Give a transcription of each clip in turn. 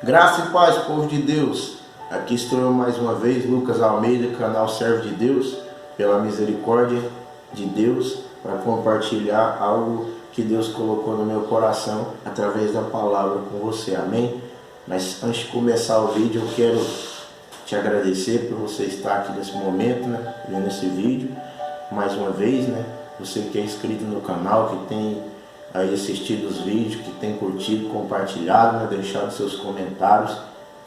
Graça e paz, povo de Deus. Aqui estou eu mais uma vez, Lucas Almeida, canal Servo de Deus, pela misericórdia de Deus, para compartilhar algo que Deus colocou no meu coração através da palavra com você, amém? Mas antes de começar o vídeo, eu quero te agradecer por você estar aqui nesse momento, né, vendo esse vídeo, mais uma vez, né? Você que é inscrito no canal, que tem aí assistido os vídeos, que tem curtido, compartilhado, né, deixado seus comentários.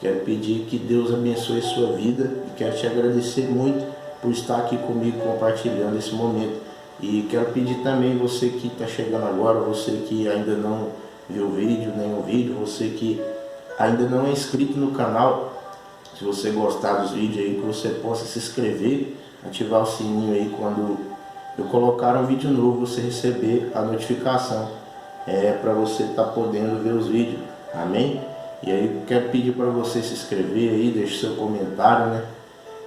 Quero pedir que Deus abençoe a sua vida e quero te agradecer muito por estar aqui comigo compartilhando esse momento. E quero pedir também você que está chegando agora, você que ainda não viu o vídeo, nenhum vídeo, você que ainda não é inscrito no canal, se você gostar dos vídeos aí, que você possa se inscrever, ativar o sininho aí quando eu colocar um vídeo novo, você receber a notificação, para você estar podendo ver os vídeos, amém? E aí eu quero pedir para você se inscrever aí, deixe seu comentário, né?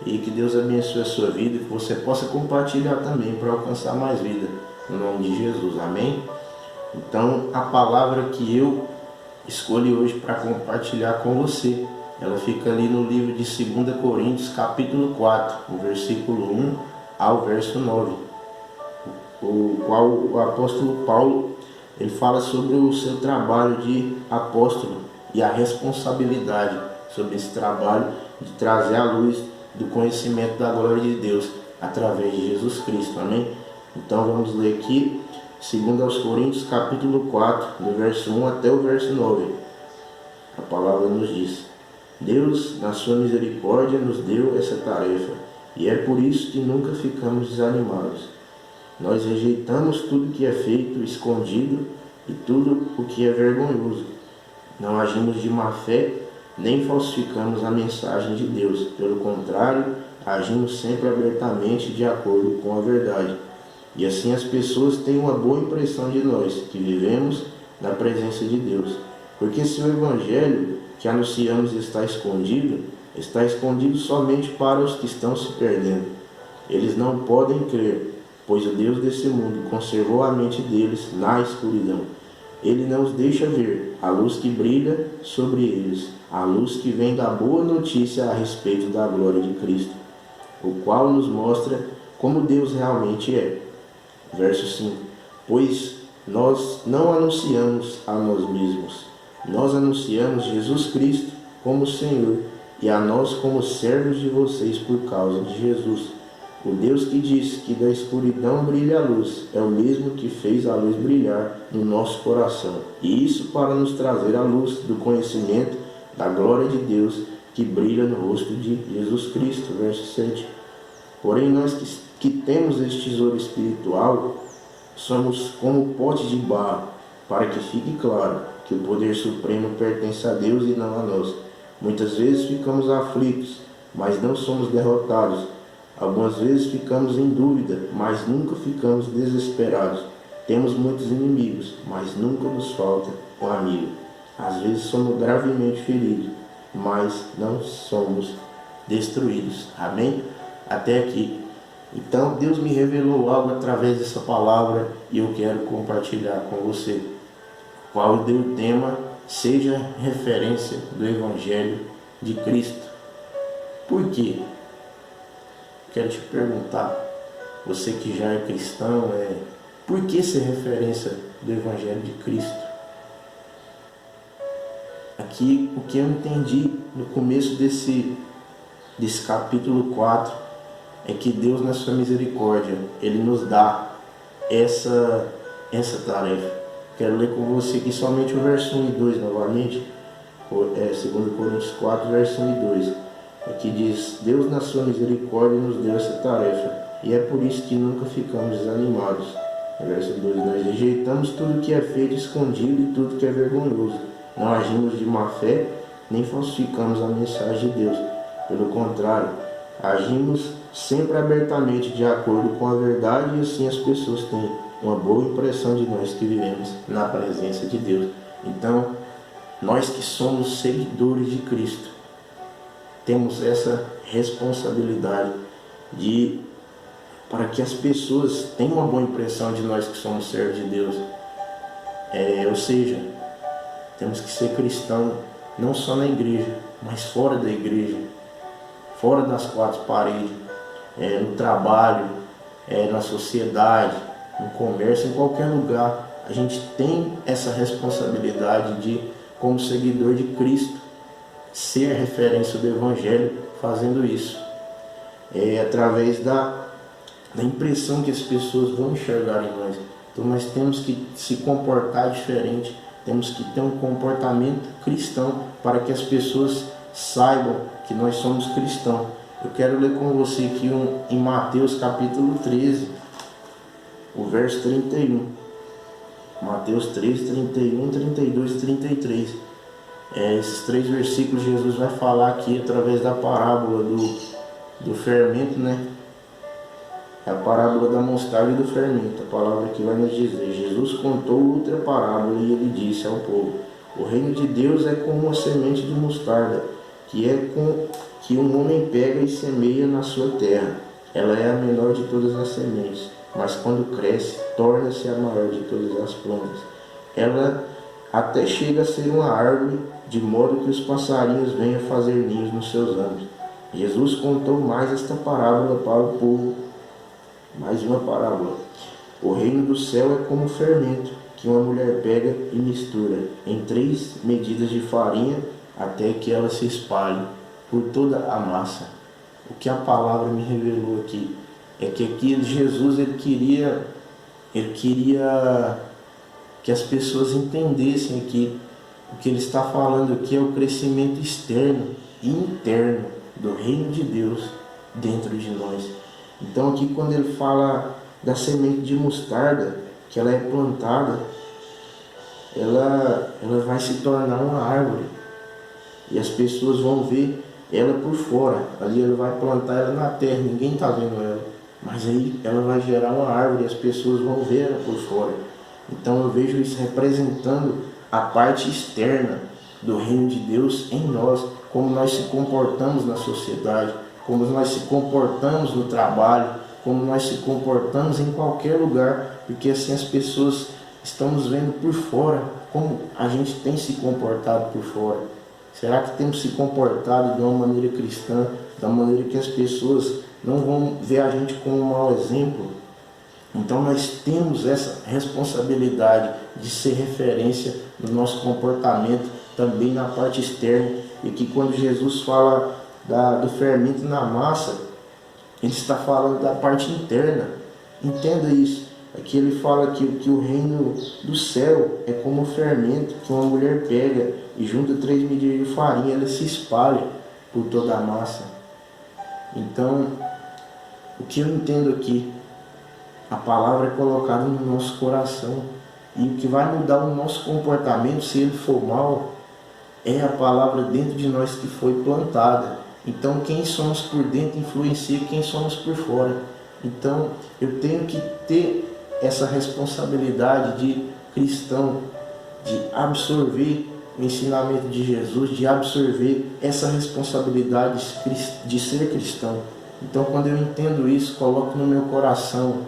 E que Deus abençoe a sua vida e que você possa compartilhar também para alcançar mais vida, no nome de Jesus, amém? Então a palavra que eu escolhi hoje para compartilhar com você, ela fica ali no livro de 2 Coríntios capítulo 4, no versículo 1 ao verso 9, o qual o apóstolo Paulo ele fala sobre o seu trabalho de apóstolo e a responsabilidade sobre esse trabalho de trazer à luz do conhecimento da glória de Deus através de Jesus Cristo, amém? Então vamos ler aqui 2 Coríntios capítulo 4, do verso 1 até o verso 9. A palavra nos diz: Deus, na sua misericórdia, nos deu essa tarefa, e é por isso que nunca ficamos desanimados. Nós rejeitamos tudo que é feito escondido e tudo o que é vergonhoso. Não agimos de má fé, nem falsificamos a mensagem de Deus. Pelo contrário, agimos sempre abertamente de acordo com a verdade. E assim as pessoas têm uma boa impressão de nós, que vivemos na presença de Deus. Porque se o evangelho que anunciamos está escondido somente para os que estão se perdendo. Eles não podem crer, pois o Deus desse mundo conservou a mente deles na escuridão. Ele não os deixa ver a luz que brilha sobre eles, a luz que vem da boa notícia a respeito da glória de Cristo, o qual nos mostra como Deus realmente é. Verso 5. Pois nós não anunciamos a nós mesmos, nós anunciamos Jesus Cristo como Senhor, e a nós como servos de vocês por causa de Jesus. O Deus que disse que da escuridão brilha a luz, é o mesmo que fez a luz brilhar no nosso coração. E isso para nos trazer a luz do conhecimento da glória de Deus que brilha no rosto de Jesus Cristo. Verso 7. Porém nós que temos este tesouro espiritual, somos como pote de barro, para que fique claro que o poder supremo pertence a Deus e não a nós. Muitas vezes ficamos aflitos, mas não somos derrotados. Algumas vezes ficamos em dúvida, mas nunca ficamos desesperados. Temos muitos inimigos, mas nunca nos falta um amigo. Às vezes somos gravemente feridos, mas não somos destruídos. Amém? Até aqui. Então Deus me revelou algo através dessa palavra e eu quero compartilhar com você. Qual deu o tema? Seja referência do Evangelho de Cristo. Por quê? Quero te perguntar, você que já é cristão, por que ser referência do Evangelho de Cristo? Aqui, o que eu entendi no começo desse capítulo 4 é que Deus, na sua misericórdia, Ele nos dá essa tarefa. Quero ler com você aqui somente o verso 1 e 2 novamente, 2 Coríntios 4, verso 1 e 2. Aqui diz: Deus na sua misericórdia nos deu essa tarefa, e é por isso que nunca ficamos desanimados. Verso 2: Nós rejeitamos tudo que é feito escondido e tudo que é vergonhoso. Não agimos de má fé, nem falsificamos a mensagem de Deus. Pelo contrário, agimos sempre abertamente de acordo com a verdade, e assim as pessoas têm uma boa impressão de nós que vivemos na presença de Deus. Então, nós que somos seguidores de Cristo, temos essa responsabilidade para que as pessoas tenham uma boa impressão de nós que somos servos de Deus. Ou seja, temos que ser cristão não só na igreja, mas fora da igreja, fora das quatro paredes, no trabalho, na sociedade, no comércio, em qualquer lugar. A gente tem essa responsabilidade de, como seguidor de Cristo, ser a referência do Evangelho fazendo isso. Através da impressão que as pessoas vão enxergar em nós. Então nós temos que se comportar diferente, temos que ter um comportamento cristão para que as pessoas saibam que nós somos cristãos. Eu quero ler com você aqui em Mateus capítulo 13, o verso 31. Mateus 13, 31, 32 e 33. Esses três versículos Jesus vai falar aqui através da parábola do fermento, né? É a parábola da mostarda e do fermento. A palavra aqui vai nos dizer: Jesus contou outra parábola e ele disse ao povo: o reino de Deus é como uma semente de mostarda, que um homem pega e semeia na sua terra. Ela é a menor de todas as sementes, mas quando cresce, torna-se a maior de todas as plantas. Ela até chega a ser uma árvore, de modo que os passarinhos venham fazer ninhos nos seus ramos. Jesus contou mais esta parábola para o povo. Mais uma parábola. O reino do céu é como fermento, que uma mulher pega e mistura em 3 medidas de farinha, até que ela se espalhe por toda a massa. O que a palavra me revelou aqui é que aqui Jesus ele queria que as pessoas entendessem aqui o que ele está falando aqui é o crescimento externo e interno do reino de Deus dentro de nós. Então aqui quando ele fala da semente de mostarda, que ela é plantada, ela vai se tornar uma árvore e as pessoas vão ver ela por fora. Ali ele vai plantar ela na terra, ninguém está vendo ela, mas aí ela vai gerar uma árvore e as pessoas vão ver ela por fora. Então eu vejo isso representando a parte externa do reino de Deus em nós, como nós se comportamos na sociedade, como nós se comportamos no trabalho, como nós se comportamos em qualquer lugar, porque assim as pessoas estão nos vendo por fora, como a gente tem se comportado por fora. Será que temos se comportado de uma maneira cristã, da maneira que as pessoas não vão ver a gente como um mau exemplo? Então nós temos essa responsabilidade de ser referência no nosso comportamento, também na parte externa. E que quando Jesus fala do fermento na massa, ele está falando da parte interna. Entenda isso. Aqui ele fala que o reino do céu é como um fermento que uma mulher pega e junta 3 medidas de farinha, ela se espalha por toda a massa. Então, o que eu entendo aqui, a palavra é colocada no nosso coração, e o que vai mudar o nosso comportamento, se ele for mal, é a palavra dentro de nós que foi plantada. Então quem somos por dentro influencia quem somos por fora. Então eu tenho que ter essa responsabilidade de cristão, de absorver o ensinamento de Jesus, de absorver essa responsabilidade de ser cristão. Então quando eu entendo isso, coloco no meu coração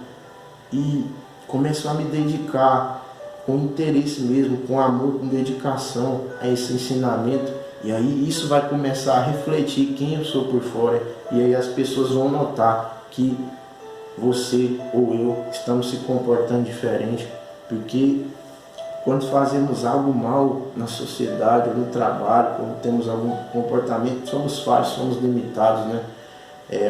e começo a me dedicar com interesse mesmo, com amor, com dedicação a esse ensinamento, e aí isso vai começar a refletir quem eu sou por fora, e aí as pessoas vão notar que você ou eu estamos se comportando diferente, porque quando fazemos algo mal na sociedade ou no trabalho, quando temos algum comportamento, somos falhos, somos limitados, né?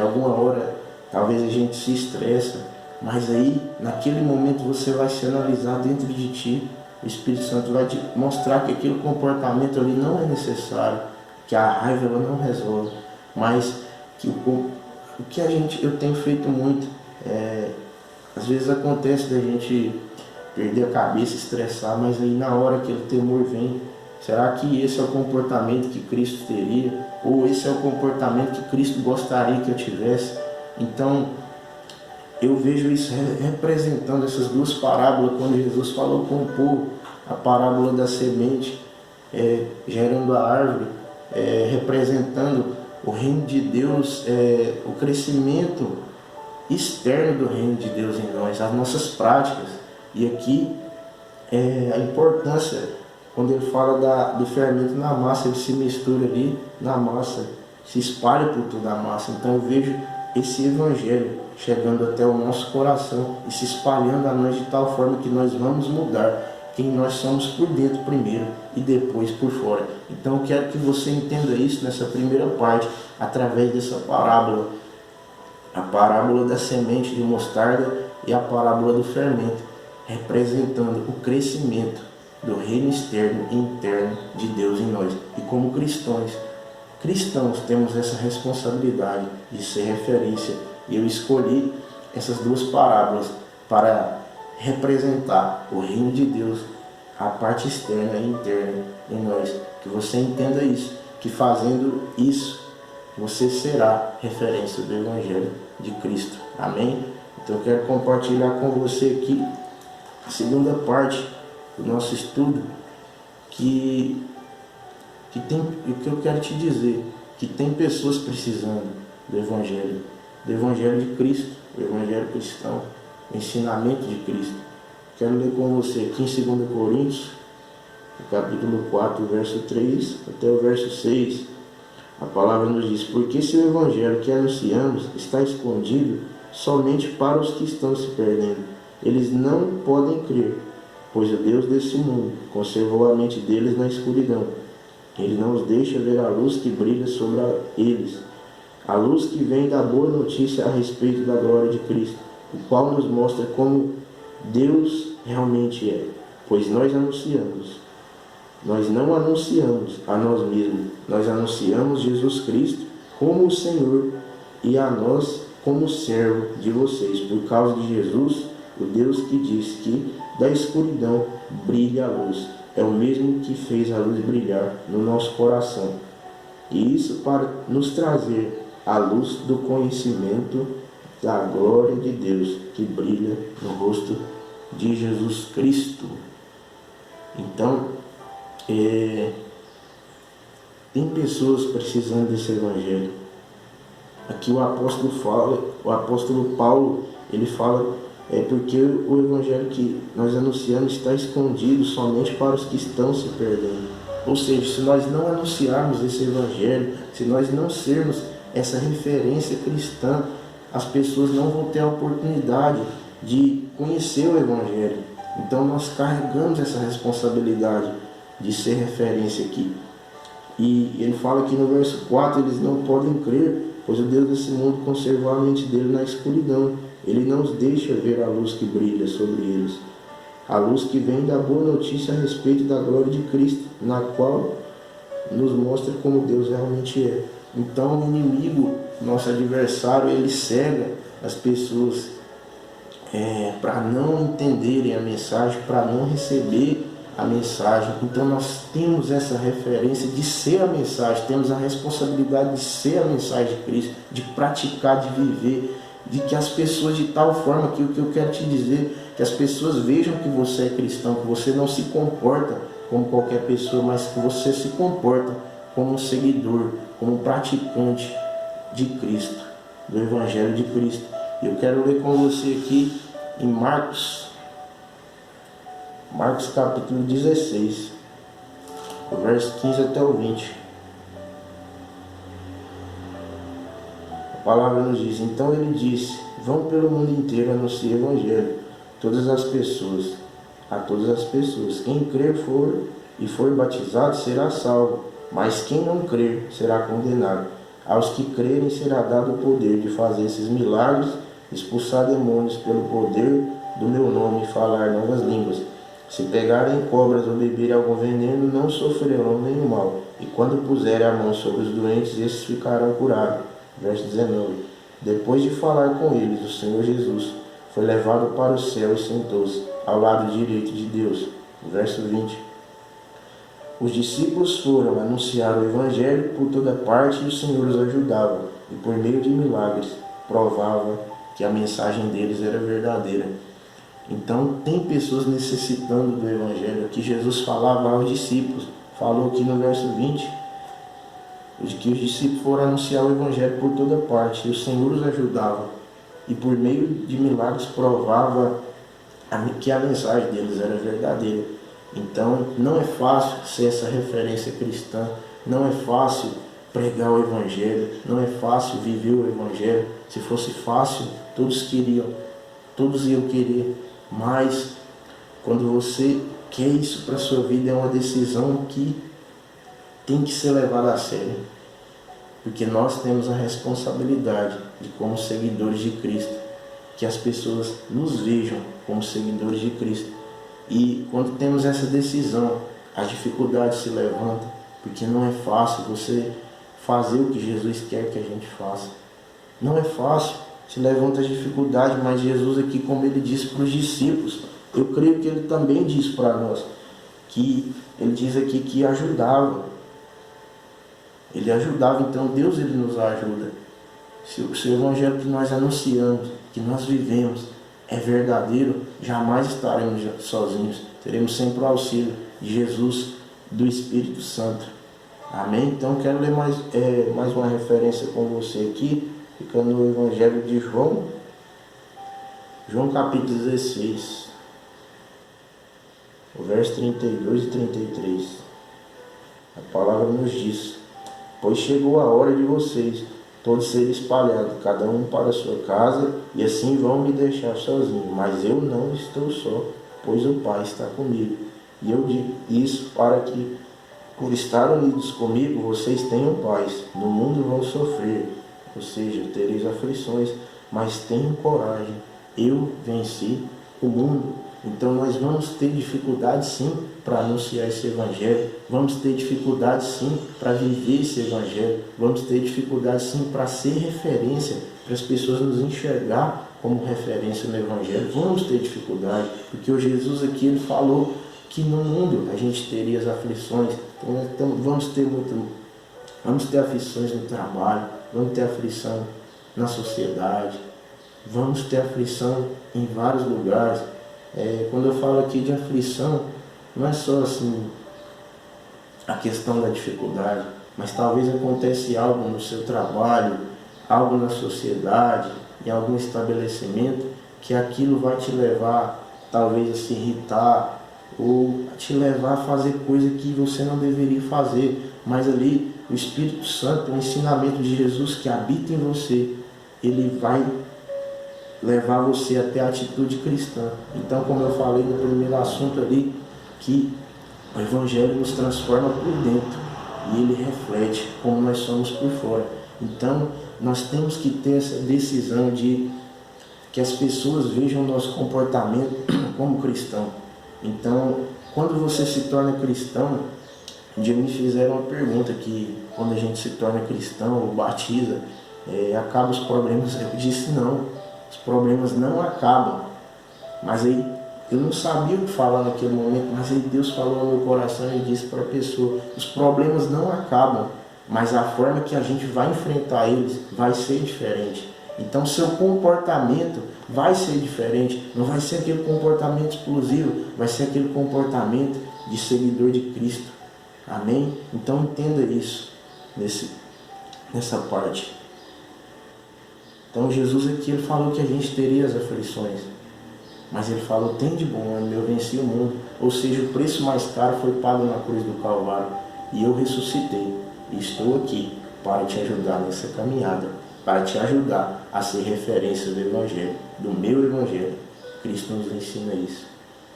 Alguma hora talvez a gente se estressa, mas aí naquele momento você vai se analisar dentro de ti. O Espírito Santo vai te mostrar que aquele comportamento ali não é necessário, que a raiva ela não resolve, mas que o que eu tenho feito muito, às vezes acontece da gente perder a cabeça, estressar, mas aí na hora que o temor vem, será que esse é o comportamento que Cristo teria? Ou esse é o comportamento que Cristo gostaria que eu tivesse? Então eu vejo isso representando essas duas parábolas, quando Jesus falou com o povo, a parábola da semente, gerando a árvore, representando o reino de Deus, o crescimento externo do reino de Deus em nós, as nossas práticas. E aqui a importância quando ele fala do fermento na massa, ele se mistura ali na massa, se espalha por toda a massa. Então eu vejo esse evangelho chegando até o nosso coração e se espalhando a nós de tal forma que nós vamos mudar quem nós somos por dentro primeiro e depois por fora. Então eu quero que você entenda isso nessa primeira parte, através dessa parábola, a parábola da semente de mostarda e a parábola do fermento, representando o crescimento do reino externo e interno de Deus em nós. E como cristãos temos essa responsabilidade de ser referência. E eu escolhi essas duas parábolas para representar o reino de Deus, a parte externa e interna em nós. Que você entenda isso, que fazendo isso, você será referência do Evangelho de Cristo. Amém? Então eu quero compartilhar com você aqui a segunda parte do nosso estudo, que o que eu quero te dizer, que tem pessoas precisando do Evangelho de Cristo, o Evangelho cristão, o ensinamento de Cristo. Quero ler com você aqui em 2 Coríntios, no capítulo 4, verso 3 até o verso 6. A palavra nos diz: porque se o Evangelho que anunciamos está escondido somente para os que estão se perdendo, eles não podem crer, pois o Deus desse mundo conservou a mente deles na escuridão. Ele não os deixa ver a luz que brilha sobre eles, a luz que vem da boa notícia a respeito da glória de Cristo, o qual nos mostra como Deus realmente é. Pois nós não anunciamos a nós mesmos, nós anunciamos Jesus Cristo como o Senhor e a nós como servo de vocês, por causa de Jesus, o Deus que diz que da escuridão brilha a luz. É o mesmo que fez a luz brilhar no nosso coração. E isso para nos trazer a luz do conhecimento da glória de Deus que brilha no rosto de Jesus Cristo. Então, tem pessoas precisando desse Evangelho. Aqui o apóstolo Paulo, ele fala porque o Evangelho que nós anunciamos está escondido somente para os que estão se perdendo. Ou seja, se nós não anunciarmos esse Evangelho, se nós não sermos essa referência cristã, as pessoas não vão ter a oportunidade de conhecer o Evangelho. Então nós carregamos essa responsabilidade de ser referência aqui. E ele fala aqui no verso 4, eles não podem crer, pois o Deus desse mundo conservou a mente dele na escuridão. Ele não os deixa ver a luz que brilha sobre eles, a luz que vem da boa notícia a respeito da glória de Cristo, na qual nos mostra como Deus realmente é. Então o inimigo, nosso adversário, ele cega as pessoas para não entenderem a mensagem, para não receber a mensagem. Então nós temos essa referência de ser a mensagem, temos a responsabilidade de ser a mensagem de Cristo, de praticar, de viver, de que as pessoas de tal forma, que o que eu quero te dizer, que as pessoas vejam que você é cristão, que você não se comporta como qualquer pessoa, mas que você se comporta como um seguidor, como um praticante de Cristo, do Evangelho de Cristo. E eu quero ler com você aqui em Marcos capítulo 16, do verso 15 até o 20. A palavra nos diz: então ele disse: vão pelo mundo inteiro anunciar o Evangelho a todas as pessoas. Quem crer e for batizado será salvo, mas quem não crer será condenado. Aos que crerem será dado o poder de fazer esses milagres, expulsar demônios pelo poder do meu nome e falar novas línguas. Se pegarem cobras ou beberem algum veneno, não sofrerão nenhum mal. E quando puserem a mão sobre os doentes, esses ficarão curados. Verso 19. Depois de falar com eles, o Senhor Jesus foi levado para o céu e sentou-se ao lado direito de Deus. Verso 20. Os discípulos foram anunciar o Evangelho por toda parte e o Senhor os ajudava, e por meio de milagres provava que a mensagem deles era verdadeira. Então tem pessoas necessitando do Evangelho. Aqui Jesus falava aos discípulos, falou aqui no verso 20, de que os discípulos foram anunciar o Evangelho por toda parte, e o Senhor os ajudava, e por meio de milagres provava que a mensagem deles era verdadeira. Então, não é fácil ser essa referência cristã, não é fácil pregar o Evangelho, não é fácil viver o Evangelho. Se fosse fácil, todos iam querer, mas quando você quer isso para a sua vida, é uma decisão que tem que ser levada a sério, porque nós temos a responsabilidade de, como seguidores de Cristo, que as pessoas nos vejam como seguidores de Cristo. E quando temos essa decisão, as dificuldades se levantam, porque não é fácil você fazer o que Jesus quer que a gente faça. Não é fácil, se levanta as dificuldades, mas Jesus aqui, como ele disse para os discípulos, eu creio que ele também diz para nós, que ele diz aqui que ajudava. Ele ajudava, então Deus ele nos ajuda. Se o Evangelho que nós anunciamos, que nós vivemos, é verdadeiro, jamais estaremos sozinhos. Teremos sempre o auxílio de Jesus, do Espírito Santo. Amém? Então quero ler mais uma referência com você aqui, ficando no Evangelho de João. João capítulo 16, o verso 32 e 33. A palavra nos diz: pois chegou a hora de vocês todos serem espalhados, cada um para a sua casa, e assim vão me deixar sozinho. Mas eu não estou só, pois o Pai está comigo. E eu digo isso para que, por estar unidos comigo, vocês tenham paz. No mundo vão sofrer, ou seja, tereis aflições, mas tenham coragem. Eu venci o mundo. Então nós vamos ter dificuldade sim para anunciar esse Evangelho, vamos ter dificuldade sim para viver esse Evangelho, vamos ter dificuldade sim para ser referência, para as pessoas nos enxergar como referência no Evangelho. Vamos ter dificuldade, porque o Jesus aqui ele falou que no mundo a gente teria as aflições. Então vamos ter aflições no trabalho, vamos ter aflição na sociedade, vamos ter aflição em vários lugares. Quando eu falo aqui de aflição, não é só assim a questão da dificuldade, mas talvez acontece algo no seu trabalho, algo na sociedade, em algum estabelecimento, que aquilo vai te levar talvez a se irritar, ou a te levar a fazer coisa que você não deveria fazer. Mas ali o Espírito Santo, o ensinamento de Jesus que habita em você, ele vai levar você até a atitude cristã. Então, como eu falei no primeiro assunto ali, que o Evangelho nos transforma por dentro e ele reflete como nós somos por fora. Então, nós temos que ter essa decisão de que as pessoas vejam o nosso comportamento como cristão. Então, quando você se torna cristão, um dia me fizeram uma pergunta que quando a gente se torna cristão ou batiza, acabam os problemas. Eu disse não. Os problemas não acabam. Mas aí eu não sabia o que falar naquele momento, mas aí Deus falou no meu coração e disse para a pessoa: os problemas não acabam, mas a forma que a gente vai enfrentar eles vai ser diferente. Então seu comportamento vai ser diferente, não vai ser aquele comportamento explosivo, vai ser aquele comportamento de seguidor de Cristo. Amém? Então entenda isso nessa parte. Então Jesus aqui ele falou que a gente teria as aflições, mas ele falou: tem de bom ânimo, eu venci o mundo. Ou seja, o preço mais caro foi pago na cruz do Calvário, e eu ressuscitei, e estou aqui para te ajudar nessa caminhada, para te ajudar a ser referência do Evangelho, do meu Evangelho. Cristo nos ensina isso.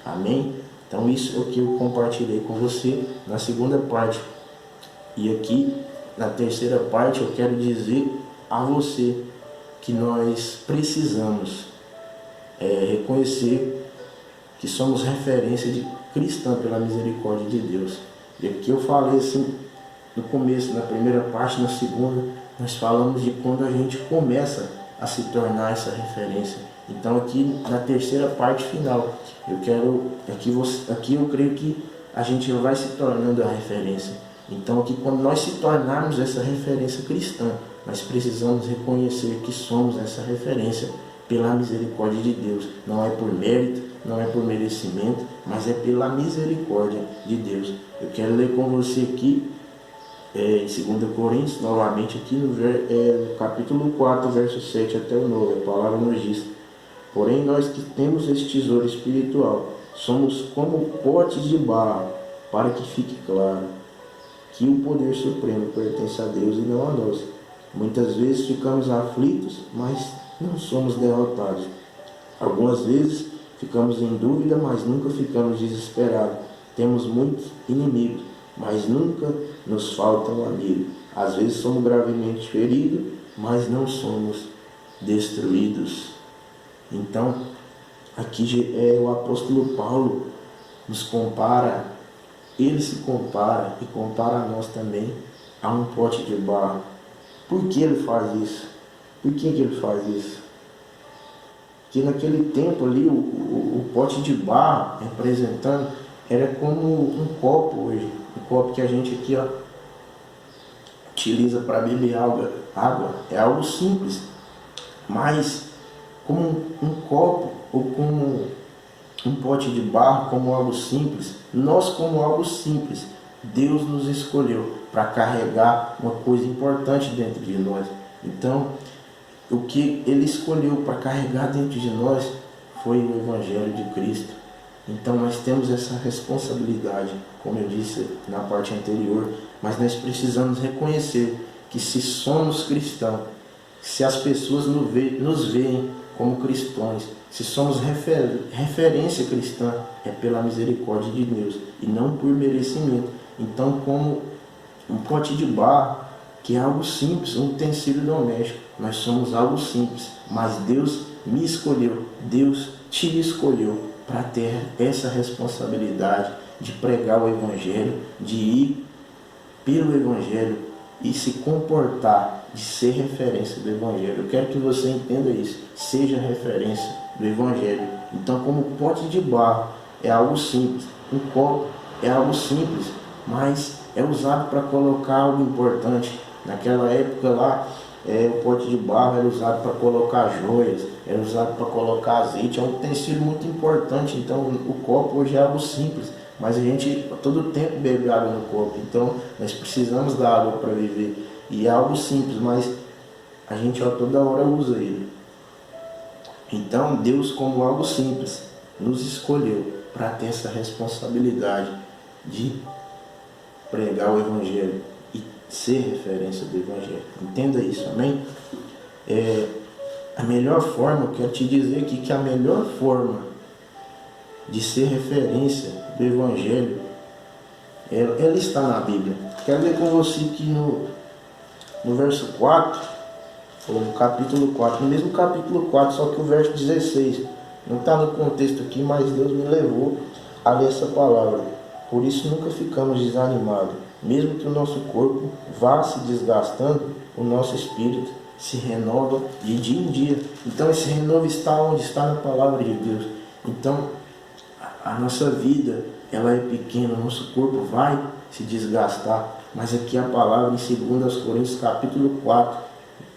Amém? Então isso é o que eu compartilhei com você na segunda parte. E aqui, na terceira parte, eu quero dizer a você que nós precisamos reconhecer que somos referência de cristã pela misericórdia de Deus. E aqui eu falei assim no começo, na primeira parte, na segunda, nós falamos de quando a gente começa a se tornar essa referência. Então aqui na terceira parte final, aqui eu creio que a gente vai se tornando a referência. Então aqui quando nós se tornarmos essa referência cristã, nós precisamos reconhecer que somos essa referência pela misericórdia de Deus. Não é por mérito, não é por merecimento, mas é pela misericórdia de Deus. Eu quero ler com você aqui em 2 Coríntios, novamente aqui no capítulo 4, verso 7 até o 9. A palavra nos diz: porém nós que temos esse tesouro espiritual Somos como potes de barro, para que fique claro que o poder supremo pertence a Deus e não a nós. Muitas vezes ficamos aflitos, mas não somos derrotados. Algumas vezes ficamos em dúvida, mas nunca ficamos desesperados. Temos muitos inimigos, mas nunca nos falta um amigo. Às vezes somos gravemente feridos, mas não somos destruídos. Então, aqui o apóstolo Paulo nos compara, ele se compara e compara a nós também a um pote de barro. Por que ele faz isso? Por que ele faz isso? Que naquele tempo ali, o pote de barro, representando, era como um copo hoje. Um copo que a gente aqui utiliza para beber água. É algo simples. Mas, como um copo ou como um pote de barro, como algo simples, nós como algo simples, Deus nos escolheu para carregar uma coisa importante dentro de nós. Então, o que Ele escolheu para carregar dentro de nós foi o Evangelho de Cristo. Então nós temos essa responsabilidade, como eu disse na parte anterior, mas nós precisamos reconhecer que se somos cristãos, se as pessoas nos veem como cristãos, se somos referência cristã, é pela misericórdia de Deus e não por merecimento. Então, como um pote de barro, que é algo simples, um utensílio doméstico, nós somos algo simples, mas Deus me escolheu, Deus te escolheu para ter essa responsabilidade de pregar o Evangelho, de ir pelo Evangelho e se comportar, de ser referência do Evangelho. Eu quero que você entenda isso, seja referência do Evangelho. Então, como pote de barro é algo simples, um copo é algo simples, mas é usado para colocar algo importante. Naquela época lá, o pote de barro era usado para colocar joias, era usado para colocar azeite, é um utensílio muito importante. Então o copo hoje é algo simples, mas a gente todo tempo bebe água no copo, então nós precisamos da água para viver, e é algo simples, mas a gente toda hora usa ele. Então Deus, como algo simples, nos escolheu para ter essa responsabilidade de pregar o Evangelho e ser referência do Evangelho. Entenda isso, amém? A melhor forma, eu quero te dizer aqui que a melhor forma de ser referência do Evangelho, ela está na Bíblia. Quero ler com você aqui no verso 4, ou no capítulo 4, no mesmo capítulo 4, só que o verso 16. Não está no contexto aqui, mas Deus me levou a ler essa palavra. Por isso nunca ficamos desanimados. Mesmo que o nosso corpo vá se desgastando, o nosso espírito se renova de dia em dia. Então esse renovo está onde? Está na palavra de Deus. Então a nossa vida, ela é pequena, o nosso corpo vai se desgastar. Mas aqui a palavra em 2 Coríntios capítulo 4,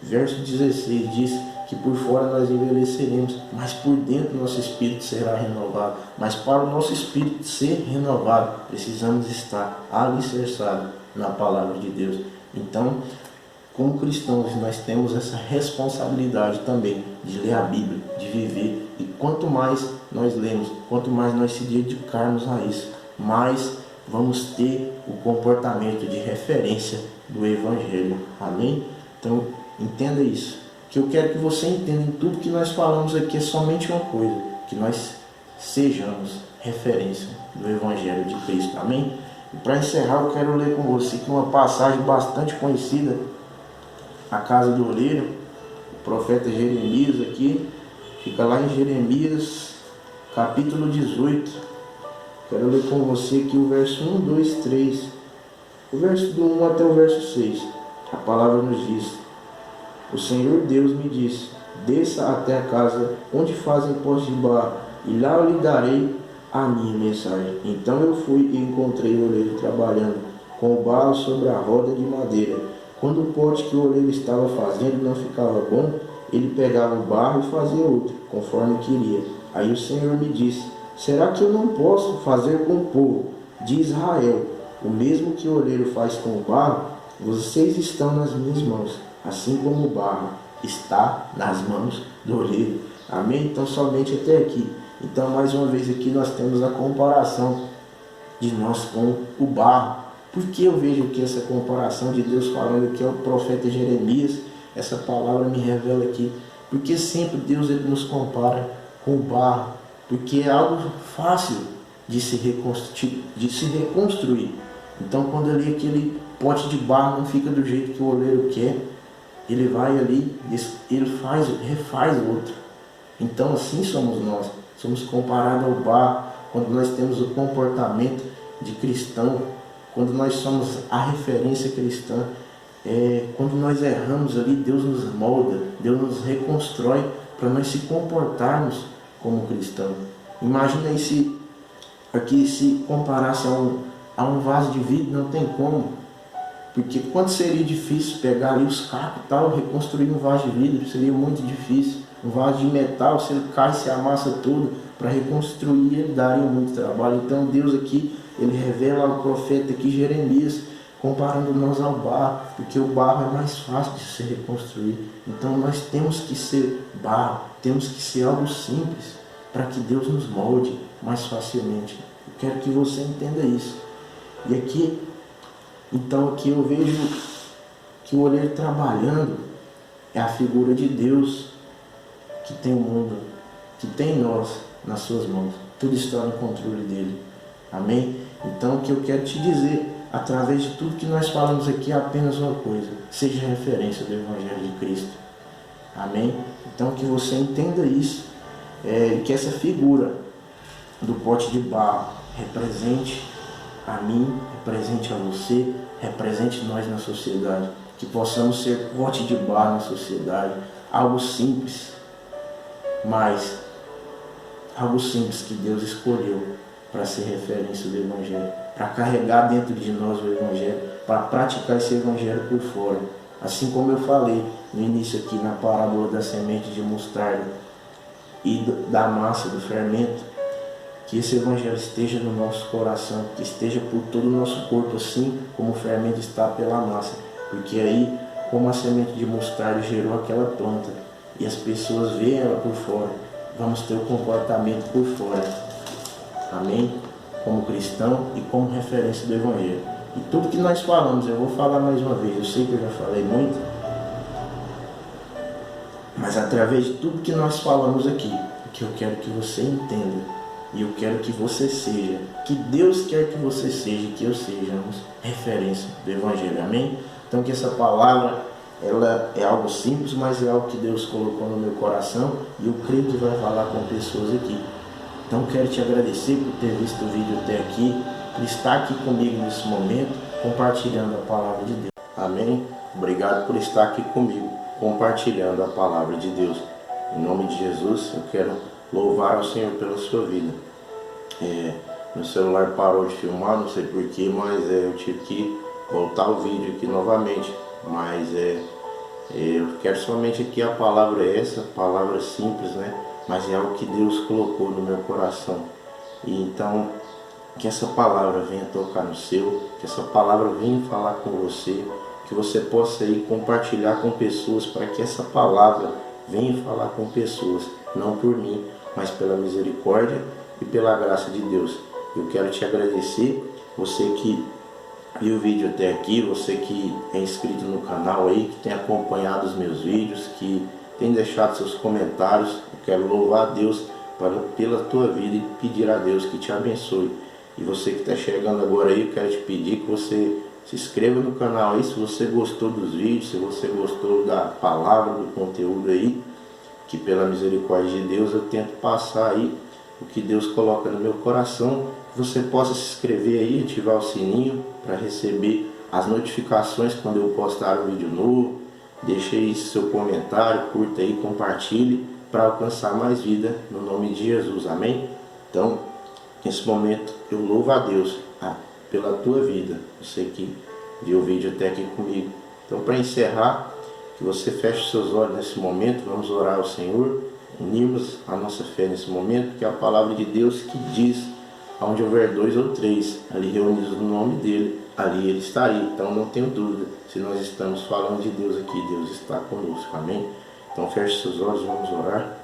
verso 16 diz que por fora nós envelheceremos, mas por dentro nosso espírito será renovado. Mas para o nosso espírito ser renovado, precisamos estar alicerçados na palavra de Deus. Então, como cristãos, nós temos essa responsabilidade também de ler a Bíblia, de viver. E quanto mais nós lemos, quanto mais nós se dedicarmos a isso, mais vamos ter o comportamento de referência do Evangelho. Amém? Então, entenda isso. Que eu quero que você entenda, em tudo que nós falamos aqui é somente uma coisa, que nós sejamos referência do Evangelho de Cristo. Amém? E para encerrar, eu quero ler com você aqui uma passagem bastante conhecida, a casa do oleiro, o profeta Jeremias aqui, fica lá em Jeremias capítulo 18. Quero ler com você aqui o verso 1, 2, 3, o verso do 1 até o verso 6. A palavra nos diz: o Senhor Deus me disse: desça até a casa onde fazem poços de barro, e lá eu lhe darei a minha mensagem. Então eu fui e encontrei o oleiro trabalhando com o barro sobre a roda de madeira. Quando o pote que o oleiro estava fazendo não ficava bom, ele pegava o barro e fazia outro, conforme queria. Aí o Senhor me disse: será que eu não posso fazer com o povo de Israel o mesmo que o oleiro faz com o barro? Vocês estão nas minhas mãos, assim como o barro está nas mãos do oleiro. Amém? Então somente até aqui. Então, mais uma vez aqui nós temos a comparação de nós com o barro. Por que eu vejo aqui essa comparação de Deus falando que é o profeta Jeremias? Essa palavra me revela aqui. Porque sempre Deus ele nos compara com o barro. Porque é algo fácil de se reconstruir. Então, quando ali aquele pote de barro não fica do jeito que o oleiro quer, ele vai ali, ele refaz outro. Então, assim somos nós. Somos comparados ao barro quando nós temos o comportamento de cristão, quando nós somos a referência cristã. Quando nós erramos ali, Deus nos molda, Deus nos reconstrói para nós se comportarmos como cristão. Imagina aí se comparasse a um vaso de vidro, não tem como. Porque quanto seria difícil pegar ali os cacos e tal, reconstruir um vaso de vidro, seria muito difícil. Um vaso de metal, se ele cai, se amassa tudo, para reconstruir ele daria muito trabalho. Então Deus aqui, ele revela ao profeta aqui, Jeremias, comparando nós ao barro, porque o barro é mais fácil de se reconstruir. Então nós temos que ser barro, temos que ser algo simples, para que Deus nos molde mais facilmente. Eu quero que você entenda isso. E aqui, então aqui eu vejo que o oleiro trabalhando é a figura de Deus que tem o mundo, que tem nós nas suas mãos. Tudo está no controle dele. Amém? Então o que eu quero te dizer, através de tudo que nós falamos aqui, é apenas uma coisa: seja referência do Evangelho de Cristo. Amém? Então que você entenda isso, que essa figura do pote de barro represente a mim, represente a você, represente nós na sociedade. Que possamos ser pote de barro na sociedade. Algo simples, mas algo simples que Deus escolheu para ser referência do Evangelho, para carregar dentro de nós o Evangelho, para praticar esse Evangelho por fora. Assim como eu falei no início aqui na parábola da semente de mostarda e da massa, do fermento, que esse Evangelho esteja no nosso coração, que esteja por todo o nosso corpo, assim como o fermento está pela massa. Porque aí, como a semente de mostarda gerou aquela planta, e as pessoas veem ela por fora, vamos ter o comportamento por fora. Amém? Como cristão e como referência do Evangelho. E tudo que nós falamos, eu vou falar mais uma vez, eu sei que eu já falei muito, mas através de tudo que nós falamos aqui, o que eu quero que você entenda, e eu quero que você seja, que Deus quer que você seja, que eu sejamos referência do Evangelho. Amém? Então que essa palavra, ela é algo simples, mas é algo que Deus colocou no meu coração, e eu creio que vai falar com pessoas aqui. Então quero te agradecer por ter visto o vídeo até aqui, por estar aqui comigo nesse momento, compartilhando a palavra de Deus. Amém? Obrigado por estar aqui comigo, compartilhando a palavra de Deus. Em nome de Jesus, eu quero louvar ao Senhor pela sua vida. Meu celular parou de filmar, não sei porquê, mas eu tive que voltar o vídeo aqui novamente. Mas eu quero somente aqui, a palavra é essa, palavra simples, né? Mas é algo que Deus colocou no meu coração. E então, que essa palavra venha tocar no seu, que essa palavra venha falar com você, que você possa ir compartilhar com pessoas, para que essa palavra venha falar com pessoas, não por mim, mas pela misericórdia e pela graça de Deus. Eu quero te agradecer, você que viu o vídeo até aqui, você que é inscrito no canal aí, que tem acompanhado os meus vídeos, que tem deixado seus comentários. Eu quero louvar a Deus pela tua vida e pedir a Deus que te abençoe. E você que está chegando agora aí, eu quero te pedir que você se inscreva no canal aí, se você gostou dos vídeos, se você gostou da palavra, do conteúdo aí, que pela misericórdia de Deus eu tento passar aí o que Deus coloca no meu coração, que você possa se inscrever aí, ativar o sininho para receber as notificações quando eu postar um vídeo novo. Deixe aí seu comentário, curta aí, compartilhe para alcançar mais vida no nome de Jesus. Amém? Então, nesse momento eu louvo a Deus pela tua vida, você que viu o vídeo até aqui comigo. Então, para encerrar, que você feche seus olhos nesse momento, vamos orar ao Senhor, unirmos a nossa fé nesse momento, que é a palavra de Deus que diz: onde houver 2 ou 3 ali reunidos no nome dele, ali ele estaria. Então não tenho dúvida, se nós estamos falando de Deus aqui, Deus está conosco. Amém? Então feche seus olhos, vamos orar.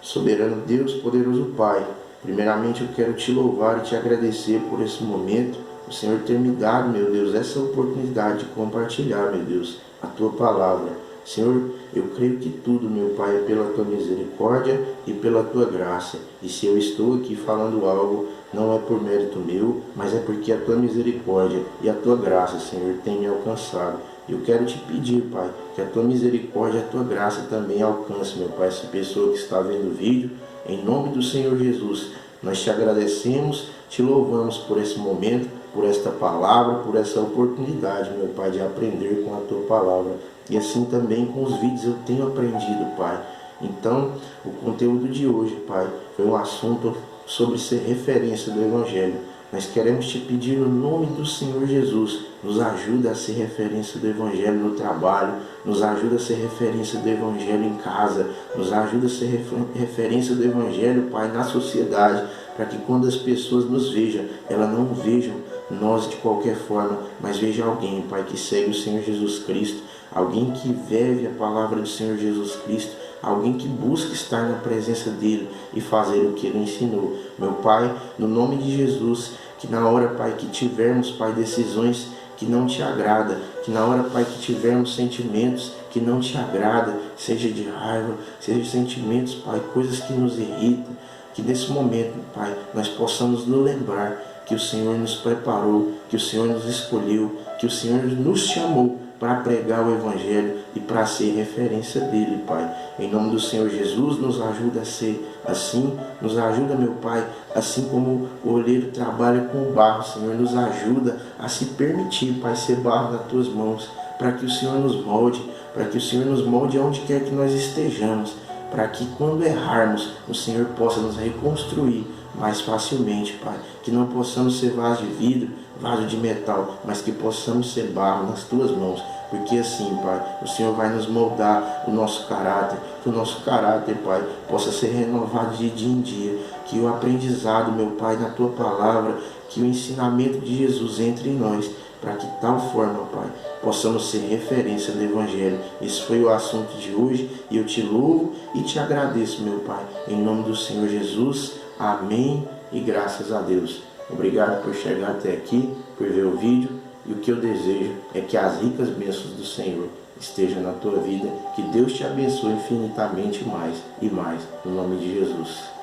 Soberano Deus, poderoso Pai, primeiramente eu quero te louvar e te agradecer por esse momento, o Senhor ter me dado, meu Deus, essa oportunidade de compartilhar, meu Deus, a tua palavra. Senhor, eu creio que tudo, meu Pai, é pela tua misericórdia e pela tua graça. E se eu estou aqui falando algo, não é por mérito meu, mas é porque a tua misericórdia e a tua graça, Senhor, tem me alcançado. Eu quero te pedir, Pai, que a tua misericórdia e a tua graça também alcance, meu Pai, essa pessoa que está vendo o vídeo. Em nome do Senhor Jesus, nós te agradecemos, te louvamos por esse momento, por esta palavra, por essa oportunidade, meu Pai, de aprender com a tua palavra. E assim também com os vídeos eu tenho aprendido, Pai. Então, o conteúdo de hoje, Pai, foi um assunto sobre ser referência do Evangelho. Nós queremos te pedir no nome do Senhor Jesus, nos ajuda a ser referência do Evangelho no trabalho, nos ajuda a ser referência do Evangelho em casa, nos ajuda a ser referência do Evangelho, Pai, na sociedade, para que quando as pessoas nos vejam, elas não vejam nós de qualquer forma, mas vejam alguém, Pai, que segue o Senhor Jesus Cristo, alguém que vive a palavra do Senhor Jesus Cristo, alguém que busca estar na presença dele e fazer o que ele ensinou. Meu Pai, no nome de Jesus, que na hora, Pai, que tivermos, Pai, decisões que não te agrada, que na hora, Pai, que tivermos sentimentos que não te agrada, seja de raiva, seja sentimentos, Pai, coisas que nos irritam, que nesse momento, Pai, nós possamos nos lembrar que o Senhor nos preparou, que o Senhor nos escolheu, que o Senhor nos chamou para pregar o Evangelho e para ser referência dele, Pai. Em nome do Senhor Jesus, nos ajuda a ser assim, nos ajuda, meu Pai, assim como o oleiro trabalha com o barro, Senhor, nos ajuda a se permitir, Pai, ser barro nas tuas mãos, para que o Senhor nos molde, para que o Senhor nos molde aonde quer que nós estejamos, para que quando errarmos, o Senhor possa nos reconstruir mais facilmente, Pai. Que não possamos ser vaso de vidro, vaso de metal, mas que possamos ser barro nas tuas mãos. Porque assim, Pai, o Senhor vai nos moldar o nosso caráter, que o nosso caráter, Pai, possa ser renovado de dia em dia. Que o aprendizado, meu Pai, na tua palavra, que o ensinamento de Jesus entre em nós, para que de tal forma, Pai, possamos ser referência do Evangelho. Esse foi o assunto de hoje e eu te louvo e te agradeço, meu Pai, em nome do Senhor Jesus. Amém e graças a Deus. Obrigado por chegar até aqui, por ver o vídeo, e o que eu desejo é que as ricas bênçãos do Senhor estejam na tua vida, que Deus te abençoe infinitamente mais e mais, no nome de Jesus.